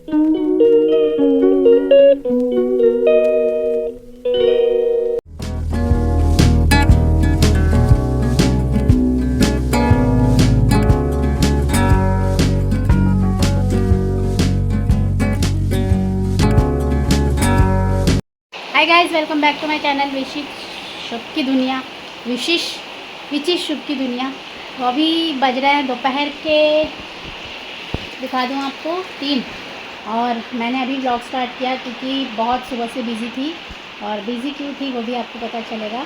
Hi guys, welcome back to my channel Vishish Shubh की दुनिया। विशिश शुभ की दुनिया। तो अभी बज रहे हैं दोपहर के, दिखा दूँ आपको 3। और मैंने अभी व्लॉग स्टार्ट किया क्योंकि बहुत सुबह से बिज़ी थी। और बिज़ी क्यों थी वो भी आपको पता चलेगा।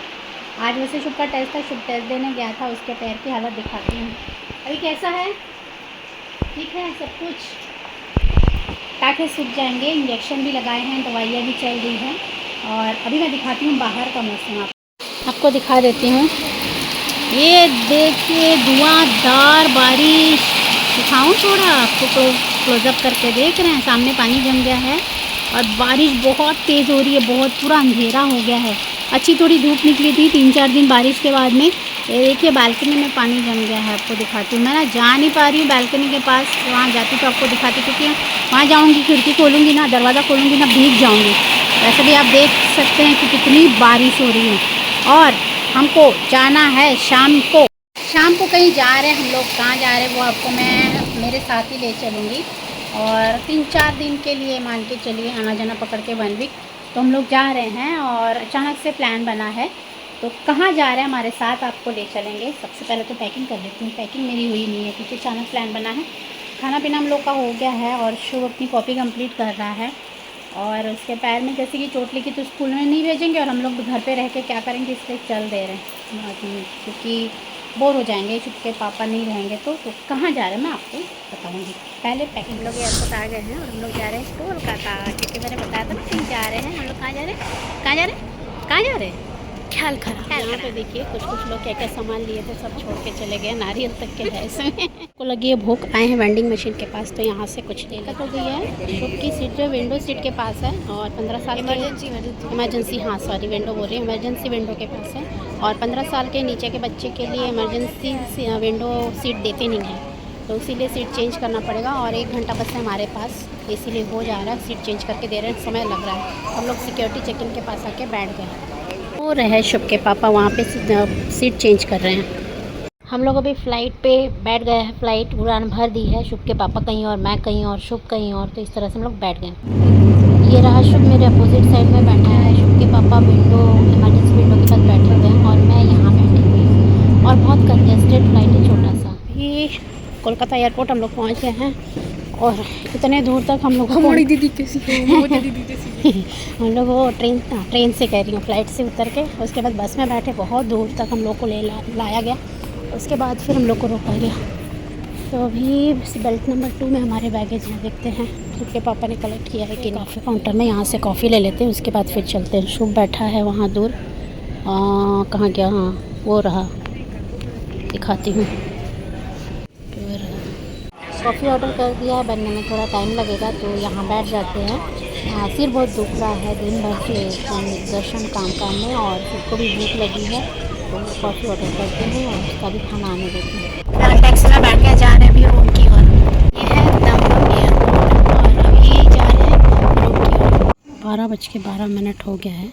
आज वैसे शुभ का टेस्ट था, शुभ टेस्ट देने गया था। उसके पैर की हालत दिखाती हूँ अभी कैसा है। ठीक है सब कुछ, टाँके सूख जाएंगे। इंजेक्शन भी लगाए हैं, दवाइयाँ भी चल रही हैं। और अभी मैं दिखाती हूँ बाहर का मौसम, आपको दिखा देती हूँ। ये देखिए धुआंधार बारिश, दिखाऊँ थोड़ा आपको, क्लोजअप करके देख रहे हैं। सामने पानी जम गया है और बारिश बहुत तेज़ हो रही है, बहुत पूरा अंधेरा हो गया है। अच्छी थोड़ी धूप निकली थी 3-4 दिन बारिश के बाद में। ये देखिए बालकनी में पानी जम गया है, आपको दिखाती हूँ। मैं ना जा नहीं पा रही हूँ बालकनी के पास, वहाँ जाती तो आपको दिखाती, क्योंकि वहाँ जाऊँगी खिड़की खोलूँगी ना, दरवाज़ा खोलूँगी ना, भीग जाऊँगी। वैसे भी आप देख सकते हैं कि कितनी बारिश हो रही है। और हमको जाना है शाम को कहीं जा रहे हैं हम लोग। कहाँ जा रहे हैं वो आपको मैं मेरे साथ ही ले चलूँगी। और 3-4 दिन के लिए मान के चलिए, आना जाना पकड़ के 1 वीक तो हम लोग जा रहे हैं। और अचानक से प्लान बना है, तो कहाँ जा रहे हैं हमारे साथ आपको ले चलेंगे। सबसे पहले तो पैकिंग कर लेती हूँ। पैकिंग मेरी हुई नहीं है क्योंकि अचानक प्लान बना है। खाना पीना हम लोग का हो गया है और शुभ अपनी कॉपी कंप्लीट कर रहा है। और उसके पैर में जैसे कि चोट लगी तो स्कूल में नहीं भेजेंगे, और हम लोग घर पे रह के क्या करेंगे, इसलिए चल दे रहे हैं क्योंकि बोर हो जाएंगे। चुपके पापा नहीं रहेंगे तो कहाँ जा रहे हैं मैं आपको बताऊंगी। पहले पैकिंग लोग एयरपोर्ट आ गए हैं और हम लोग जा रहे हैं कोलकाता, क्योंकि मैंने बताया था कहीं जा रहे हैं हम लोग। कहाँ जा रहे हैं, कहाँ जा रहे हैं, कहाँ जा रहे हैं, ख्याल खराब। यहाँ पे देखिए कुछ लोग क्या क्या सामान लिए थे सब छोड़ के चले गए, नारियल तक के है इसमें। को लगी है भूख, आए हैं वेंडिंग मशीन के पास, तो यहाँ से कुछ लेकर हो गई है। शुभ की सीट जो विंडो सीट के पास है, और 15 साल इमरजेंसी, हाँ सॉरी विंडो बोल रही है, इमरजेंसी विंडो के पास है। और 15 साल के नीचे के बच्चे के लिए इमरजेंसी विंडो सीट देते नहीं हैं, तो इसीलिए सीट चेंज करना पड़ेगा। और 1 घंटा बस है हमारे पास, इसीलिए हो जा रहा है, सीट चेंज करके दे रहे हैं, समय लग रहा है। हम लोग सिक्योरिटी चेक इन के पास आके बैठ गए। हो रहे शुभ के पापा वहाँ पे सीट चेंज कर रहे हैं। हम लोग अभी फ़्लाइट पे बैठ गए हैं, फ़्लाइट उड़ान भर दी है। शुभ के पापा कहीं और, मैं कहीं और, शुभ कहीं और, तो इस तरह से हम लोग बैठ गए। ये रहा शुभ मेरे अपोजिट साइड में बैठा है। शुभ के पापा विंडो, इमरजेंसी विंडो के पास बैठे हुए हैं और मैं यहाँ बैठी हुई हूँ। और बहुत कंजेस्टेड फ्लाइट है, छोटा सा। ये कोलकाता एयरपोर्ट हम लोग पहुँच गए हैं। और इतने दूर तक हम लोग हमारी दीदी कैसी हम लोग वो ट्रेन से कह रही हूँ, फ्लाइट से उतर के उसके बाद बस में बैठे, बहुत दूर तक हम लोग को लाया गया। उसके बाद फिर हम लोग को रोका गया। तो अभी बेल्ट नंबर 2 में हमारे बैगेज हैं, देखते हैं शुभ के पापा ने कलेक्ट किया है कि कॉफ़ी काउंटर में। यहाँ से कॉफ़ी ले लेते हैं, उसके बाद फिर चलते हैं। शुभ बैठा है वहाँ दूर, कहाँ गया, हाँ वो रहा, दिखाती हूँ। कॉफ़ी ऑर्डर कर दिया है, बनने में थोड़ा टाइम लगेगा, तो यहाँ बैठ जाते हैं। सिर बहुत दुख रहा है दिन भर से दर्शन काम में, और खुद को भी भूख लगी है, तो कॉफ़ी ऑर्डर करते हैं और उसका भी खाना आने देते हैं। टैक्सी में बैठ के जा रहे हैं अभी रूम की ओर। ये है दमदम एयरपोर्ट और अभी जा रहे हैं रूम की ओर। 12:12 हो गया है,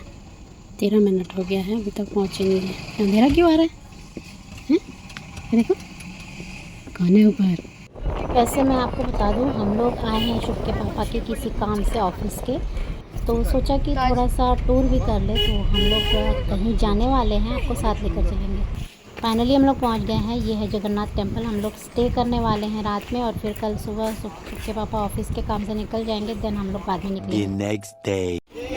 13 मिनट हो गया है, अभी तक पहुँचे नहीं है। अंधेरा क्यों आ रहा है, देखो खाने ऊपर। वैसे मैं आपको बता दूं, हम लोग आए हैं शुभ के पापा के किसी काम से ऑफिस के, तो सोचा कि थोड़ा सा टूर भी कर ले। तो हम लोग कहीं जाने वाले हैं, आपको साथ लेकर चलेंगे। फाइनली हम लोग पहुंच गए हैं, ये है जगन्नाथ टेम्पल। हम लोग स्टे करने वाले हैं रात में, और फिर कल सुबह शुभ के पापा ऑफिस के काम से निकल जाएंगे, देन हम लोग बाद में निकलेंगे।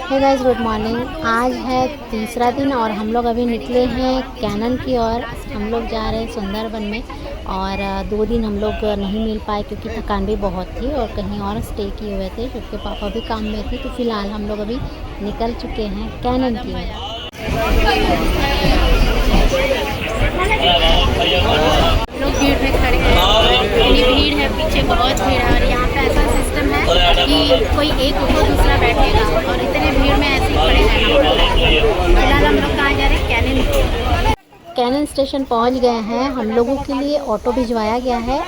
Hey guys, good morning. आज है तीसरा दिन और हम लोग अभी निकले हैं कैनन की ओर। हम लोग जा रहे हैं सुंदरबन में। और 2 दिन हम लोग नहीं मिल पाए क्योंकि थकान भी बहुत थी और कहीं और स्टे किए हुए थे, क्योंकि पापा भी काम में थे। तो फिलहाल हम लोग अभी निकल चुके हैं कैनन की ओर। लोग भीड़ में खड़े हैं, इतनी भीड़ है, पीछे बहुत भीड़ है। और यहाँ पे ऐसा सिस्टम है कि कोई एक ऊपर दूसरा बैठेगा, और इतने भीड़ में ऐसे ही खड़े रहना। फिलहाल हम लोग कहाँ जा रहे हैं, कैनन स्टेशन पहुंच गए हैं। हम लोगों के लिए ऑटो भिजवाया गया है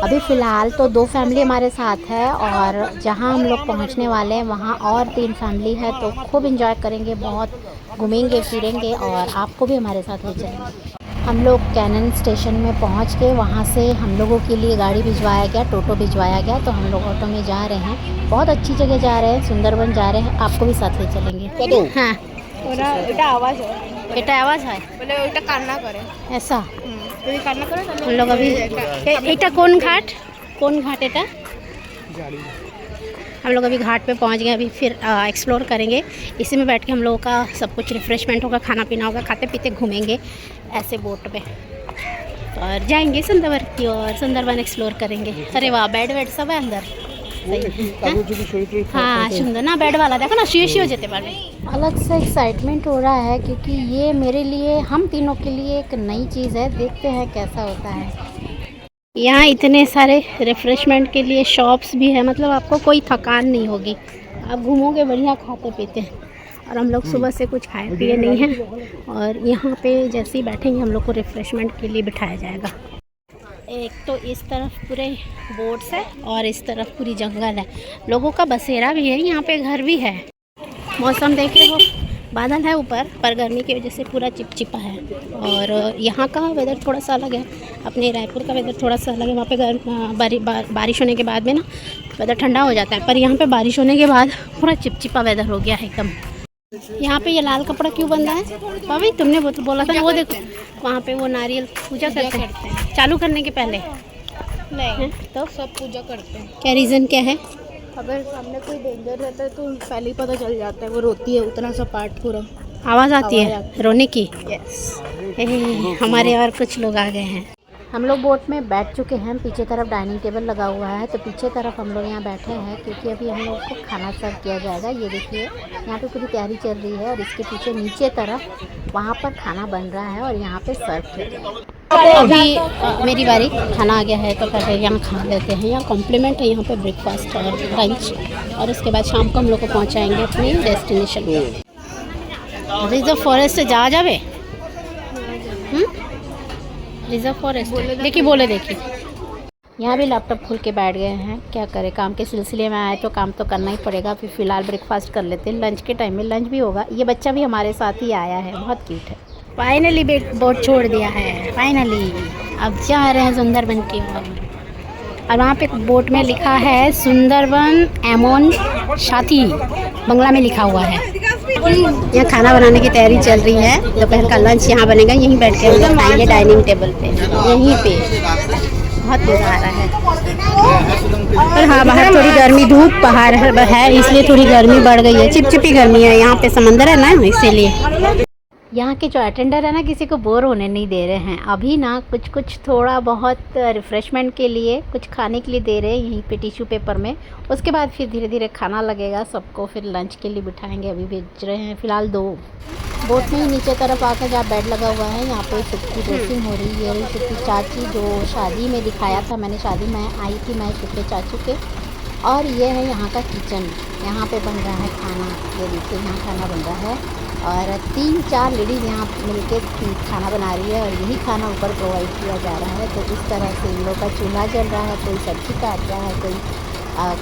अभी फ़िलहाल तो 2 फैमिली हमारे साथ है और जहाँ हम लोग पहुँचने वाले हैं वहाँ और 3 फैमिली है, तो खूब इंजॉय करेंगे, बहुत घूमेंगे फिरेंगे और आपको भी हमारे साथ ले चलेंगे। हम लोग कैनन स्टेशन में पहुँच के वहाँ से हम लोगों के लिए गाड़ी भिजवाया गया, टोटो भिजवाया गया, तो हम लोग ऑटो में जा रहे हैं। बहुत अच्छी जगह जा रहे हैं, सुंदरबन जा रहे हैं, आपको भी साथ ले चलेंगे। हाँ এটা আওয়াজ হয়, এটা আওয়াজ হয় বলে ওইটা কান্না করে। ऐसा। যদি কান্না করে তাহলে हम लोग अभी এটা কোন घाट এটা? हम लोग अभी घाट पे पहुंच गए, अभी फिर एक्सप्लोर करेंगे। इसी में बैठ के हम लोगों का सब कुछ रिफ़्रेशमेंट होगा, खाना पीना होगा, खाते पीते घूमेंगे ऐसे बोट पे और जाएंगे सुंदरबन की और सुंदरबन एक्सप्लोर करेंगे। अरे वाह, बेड वेड सब है अंदर, सही है। हाँ सुंदर ना, बेड वाला देखो ना, शी हो जाते बारे। अलग से एक्साइटमेंट हो रहा है क्योंकि ये मेरे लिए, हम तीनों के लिए एक नई चीज़ है। देखते हैं कैसा होता है। यहाँ इतने सारे रिफ़्रेशमेंट के लिए शॉप्स भी है, मतलब आपको कोई थकान नहीं होगी, आप घूमोगे बढ़िया खाते पीते हैं। और हम लोग सुबह से कुछ खाए पिए नहीं हैं और यहाँ पे जैसे ही बैठेंगे हम लोग को रिफ़्रेशमेंट के लिए बिठाया जाएगा। एक तो इस तरफ पूरे बोट्स है और इस तरफ पूरी जंगल है, लोगों का बसेरा भी है, यहाँ पे घर भी है। मौसम देख रहे हो, बादल है ऊपर, पर गर्मी की वजह से पूरा चिपचिपा है। और यहाँ का वेदर थोड़ा सा अलग है, अपने रायपुर का वेदर थोड़ा सा अलग है। वहाँ पे बारिश होने के बाद में ना वेदर ठंडा हो जाता है, पर यहाँ पे बारिश होने के बाद पूरा चिपचिपा वेदर हो गया है एकदम। यहाँ पे ये लाल कपड़ा क्यों बंधा है भाभी? तुमने बोला था, वो देखो वहाँ पे वो नारियल पूजा करते हैं चालू करने के पहले। नहीं तो सब पूजा करते हैं। क्या रीज़न क्या है? अगर सामने कोई डेंजर रहता है तो पहले ही पता चल जाता है। वो रोती है उतना सा पार्ट पूरा, आवाज़ आती है रोने की। यस, हमारे और कुछ लोग आ गए हैं। हम लोग बोट में बैठ चुके हैं, पीछे तरफ डाइनिंग टेबल लगा हुआ है, तो पीछे तरफ हम लोग यहाँ बैठे हैं क्योंकि अभी हम लोग को खाना सर्व किया जाएगा। ये देखिए यहाँ पे पूरी तैयारी चल रही है और इसके पीछे नीचे तरफ वहाँ पर खाना बन रहा है और यहाँ पे सर्व किया जाएगा। अभी मेरी बारी, खाना आ गया है तो पहले यहाँ खा लेते हैं। यहाँ कॉम्प्लीमेंट है यहाँ पे ब्रेकफास्ट और लंच, और उसके बाद शाम को हम लोग को पहुँचाएँगे अपनी डेस्टिनेशन पे। रिजर्व फॉरेस्ट से जा जावे रिजर्व फॉरेस्ट देखिए, बोले देखिए। यहाँ भी लैपटॉप खोल के बैठ गए हैं, क्या करें, काम के सिलसिले में आए तो काम तो करना ही पड़ेगा। फिर फ़िलहाल ब्रेकफास्ट कर लेते हैं, लंच के टाइम में लंच भी होगा। ये बच्चा भी हमारे साथ ही आया है, बहुत क्यूट है। फाइनली बोट छोड़ दिया है, फाइनली अब जा रहे हैं सुंदरबन की ओर। और वहाँ पे बोट में लिखा है सुंदरबन एमोन साथी, बंगला में लिखा हुआ है। यहाँ खाना बनाने की तैयारी चल रही है, दोपहर का लंच यहाँ बनेगा, यहीं बैठ के हम लोग खाएंगे डाइनिंग टेबल पे, यहीं पे। बहुत मज़ा आ रहा है। पर हाँ, बाहर थोड़ी गर्मी, धूप पहाड़ है इसलिए थोड़ी गर्मी बढ़ गई है, चिपचिपी गर्मी है। यहाँ पे समंदर है ना, इसीलिए। यहाँ के जो अटेंडर है ना, किसी को बोर होने नहीं दे रहे हैं। अभी ना कुछ थोड़ा बहुत रिफ़्रेशमेंट के लिए कुछ खाने के लिए दे रहे हैं यहीं पे टिश्यू पेपर में। उसके बाद फिर धीरे धीरे खाना लगेगा सबको, फिर लंच के लिए बिठाएंगे। अभी भेज रहे हैं फ़िलहाल 2 बोट में ही नीचे तरफ आकर जहाँ बेड लगा हुआ है, यहाँ पे छुट्टी ड्रेसिंग हो रही है। छुट्टी चाची जो शादी में दिखाया था, मैंने शादी में आई थी मैं छुट्टी चाचू के। और ये है यहाँ का किचन, यहाँ पे बन रहा है खाना। ये देखिए यहाँ खाना बन रहा है और 3-4 लेडीज़ यहाँ मिलके खाना बना रही है और यही खाना ऊपर प्रोवाइड किया जा रहा है। तो इस तरह से इन लोग का चूल्हा जल रहा है, कोई सब्ज़ी काट रहा है, कोई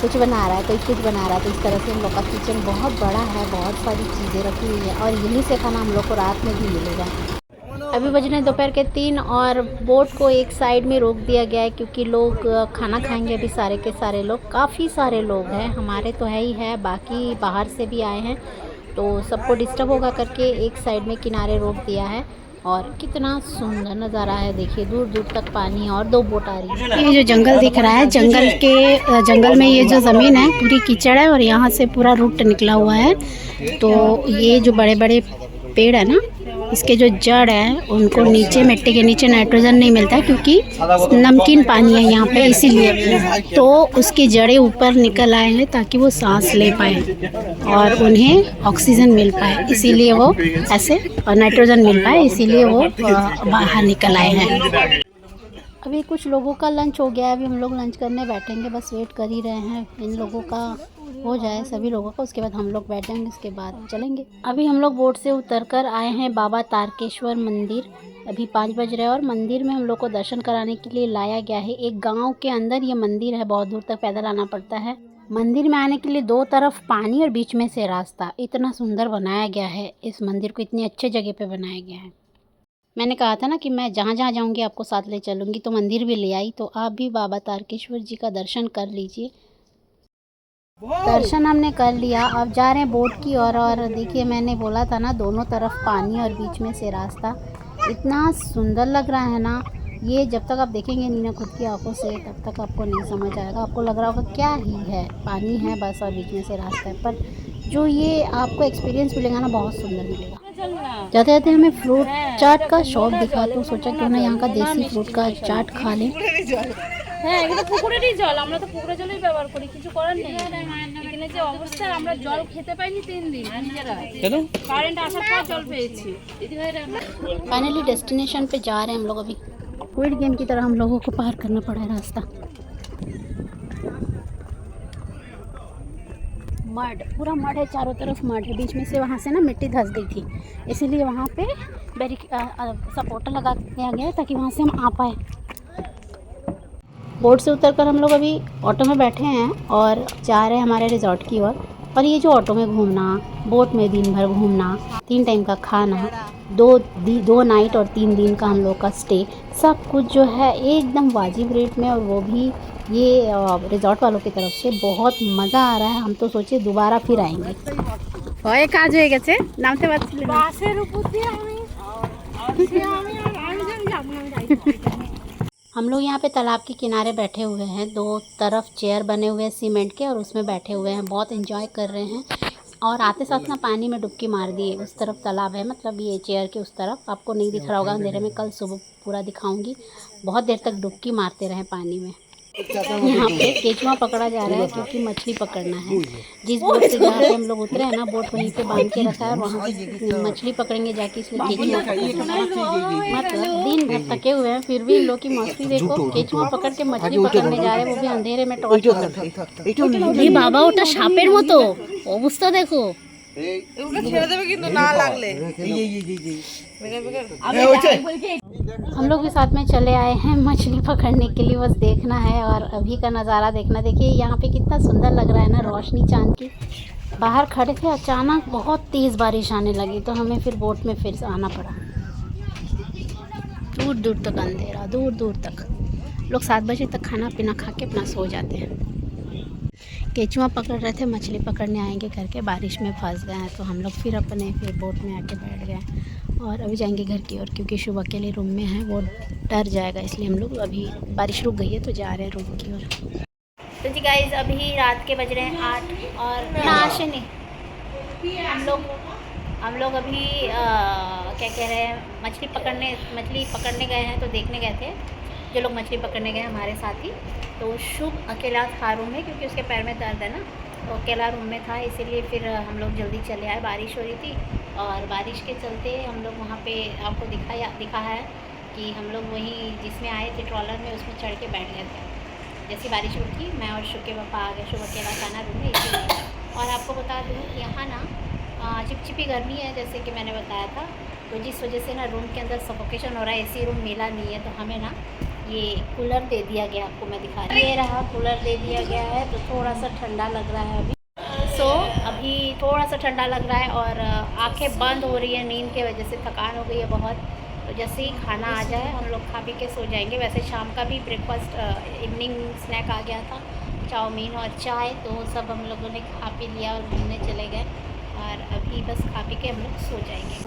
कुछ बना रहा है, कोई कुछ बना रहा है। तो इस तरह से इन लोग का किचन बहुत बड़ा है, बहुत सारी चीज़ें रखी हुई है और यहीं से खाना हम लोग को रात में भी मिलेगा। अभी बज रहे दोपहर के 3 और बोट को एक साइड में रोक दिया गया है क्योंकि लोग खाना खाएंगे अभी सारे के सारे लोग। काफ़ी सारे लोग हैं, हमारे तो है ही है, बाकी बाहर से भी आए हैं, तो सबको डिस्टर्ब होगा करके एक साइड में किनारे रोक दिया है। और कितना सुंदर नज़ारा है, देखिए दूर दूर तक पानी और 2 बोट आ रही है। ये जो जंगल दिख रहा है, जंगल में ये जो ज़मीन है पूरी कीचड़ है और यहाँ से पूरा रूट निकला हुआ है। तो ये जो बड़े बड़े पेड़ है ना, इसके जो जड़ है उनको नीचे, मिट्टी के नीचे नाइट्रोजन नहीं मिलता है क्योंकि नमकीन पानी है यहाँ पे, इसीलिए। तो उसकी जड़ें ऊपर निकल आए हैं ताकि वो सांस ले पाए और उन्हें ऑक्सीजन मिल पाए, इसीलिए वो ऐसे, और नाइट्रोजन मिल पाए, इसीलिए वो बाहर निकल आए हैं। अभी कुछ लोगों का लंच हो गया है, अभी हम लोग लंच करने बैठेंगे, बस वेट कर ही रहे हैं इन लोगों का हो जाए सभी लोगों का, उसके बाद हम लोग बैठेंगे, उसके बाद चलेंगे। अभी हम लोग बोट से उतरकर आए हैं बाबा तारकेश्वर मंदिर। अभी 5 बज रहे हैं और मंदिर में हम लोग को दर्शन कराने के लिए लाया गया है। एक गांव के अंदर ये मंदिर है, बहुत दूर तक पैदल आना पड़ता है। मंदिर में आने के लिए 2 तरफ पानी और बीच में से रास्ता। इतना सुंदर बनाया गया है इस मंदिर को, इतनी अच्छे जगह पे बनाया गया है। मैंने कहा था ना कि मैं जहाँ जहाँ जाऊँगी आपको साथ ले चलूँगी, तो मंदिर भी ले आई। तो आप भी बाबा तारकेश्वर जी का दर्शन कर लीजिए। दर्शन हमने कर लिया, अब जा रहे हैं बोट की ओर। और देखिए मैंने बोला था ना, दोनों तरफ पानी और बीच में से रास्ता। इतना सुंदर लग रहा है ना, ये जब तक आप देखेंगे नहीं ना खुद की आंखों से, तब तक आपको नहीं समझ आएगा। आपको लग रहा होगा क्या ही है, पानी है बस और बीच में से रास्ता है, पर जो ये आपको एक्सपीरियंस मिलेगा ना, बहुत सुंदर मिलेगा। जाते जाते हमें फ्रूट चाट का शॉप दिखा, तो सोचा क्यों ना यहाँ का देसी फ्रूट का चाट खा लें। হ্যাঁ এগুলো পুকুরেরই জল, আমরা তো পুকুরের জলই ব্যবহার করি, কিছু করার নেই। এখানে যে অবস্থা, আমরা জল খেতে পাইনি 3 দিন নিজেরা, কারেন্ট আসার পর জল পেয়েছি। फाइनली डेस्टिनेशन पे जा रहे हैं हम लोग। अभी स्क्विड गेम की तरह हम लोगों को पार करना पड़ा है रास्ता। मड, पूरा मड है, चारों तरफ मड है। बीच में से वहाँ से ना मिट्टी धंस गई थी, इसीलिए वहाँ पे सपोर्टर लगा दिया गया है ताकि वहाँ से हम आ पाए। बोट से उतरकर हम लोग अभी ऑटो में बैठे हैं और जा रहे हैं हमारे रिजॉर्ट की ओर। और ये जो ऑटो में घूमना, बोट में दिन भर घूमना, 3 टाइम का खाना, 2 नाइट और 3 दिन का हम लोग का स्टे, सब कुछ जो है एकदम वाजिब रेट में, और वो भी ये रिजॉर्ट वालों की तरफ से। बहुत मज़ा आ रहा है, हम तो सोचे दोबारा फिर आएंगे। ওই কাজ হয়ে গেছে, নামতে পারছিলাম না। বাসের উপর দিয়ে আমি हम लोग यहाँ पे तालाब के किनारे बैठे हुए हैं, 2 तरफ चेयर बने हुए हैं सीमेंट के, और उसमें बैठे हुए हैं, बहुत एंजॉय कर रहे हैं। और आते साथ ना पानी में डुबकी मार दिए। उस तरफ तालाब है, मतलब ये चेयर के उस तरफ, आपको नहीं दिख रहा होगा अंधेरे में, कल सुबह पूरा दिखाऊंगी। बहुत देर तक डुबकी मारते रहे पानी में। यहाँ पे केचुआ पकड़ा जा रहा है क्योंकि मछली पकड़ना है। जिस बोट से जहाँ पे हम लोग उतरे हैं ना, बोट वहीं पे बांध के रखा है, और वहाँ से मछली पकड़ेंगे जाके, इसलिए केचुआ मतलब दिन भर थके हुए हैं, फिर भी इन लोग की मस्ती देखो। केचुआ पकड़ के मछली पकड़ने जा रहे हैं, वो भी अंधेरे में टॉर्च। ये बाबा ওটা সাপের মতো অবস্থা দেখো। এগুলো ছেড়ে দেবে কিন্তু না লাগলে। हम लोग भी साथ में चले आए हैं मछली पकड़ने के लिए, बस देखना है और अभी का नज़ारा देखना। देखिए यहाँ पे कितना सुंदर लग रहा है ना, रोशनी चांद की। बाहर खड़े थे, अचानक बहुत तेज़ बारिश आने लगी, तो हमें फिर बोट में फिर आना पड़ा। दूर दूर तक अंधेरा, दूर दूर तक। लोग 7 बजे तक खाना पीना खा के अपना सो जाते हैं। केचुआ पकड़ रहे थे, मछली पकड़ने आएंगे करके बारिश में फंस गए हैं, तो हम लोग फिर बोट में आके बैठ गए। और अभी जाएंगे घर की ओर, क्योंकि शुभ अकेले रूम में है, वो डर जाएगा, इसलिए हम लोग अभी बारिश रुक गई है तो जा रहे हैं रूम की ओर। तो जी गाइस, अभी रात के बज रहे हैं 8 और नाश नहीं हम लोग अभी क्या कह रहे हैं, मछली पकड़ने गए हैं। तो देखने गए थे जो लोग मछली पकड़ने गए हमारे साथी, तो शुभ अकेला था रूम में, क्योंकि उसके पैर में दर्द है ना, तो अकेला रूम में था, इसीलिए फिर हम लोग जल्दी चले आए। बारिश हो रही थी, और बारिश के चलते हम लोग वहाँ पे आपको दिखा है कि हम लोग वहीं जिसमें आए थे ट्रॉलर में, उसमें चढ़ के बैठ गए थे। जैसी बारिश उठी, मैं और शुभ के पापा आ गए। शुभ अकेला था ना रूम में, इसीलिए। और आपको बता दूँ, यहाँ ना चिपचिपी गर्मी है, जैसे कि मैंने बताया था, तो जिस वजह से ना रूम के अंदर सफोकेशन हो रहा है। एसी रूम मिला नहीं है, तो हमें ना ये कूलर दे दिया गया। आपको मैं दिखा रही हूँ, ये रहा कूलर दे दिया गया है, तो थोड़ा सा ठंडा लग रहा है अभी। अभी थोड़ा सा ठंडा लग रहा है, और आंखें बंद हो रही है नींद के वजह से, थकान हो गई है बहुत। तो जैसे ही खाना आ जाए हम लोग खा पी के सो जाएंगे। वैसे शाम का भी ब्रेकफास्ट, इवनिंग स्नैक आ गया था, चाउमीन और चाय, तो सब हम लोगों ने खा पी लिया और घूमने चले गए। और अभी बस खा पी के हम लोग सो जाएंगे।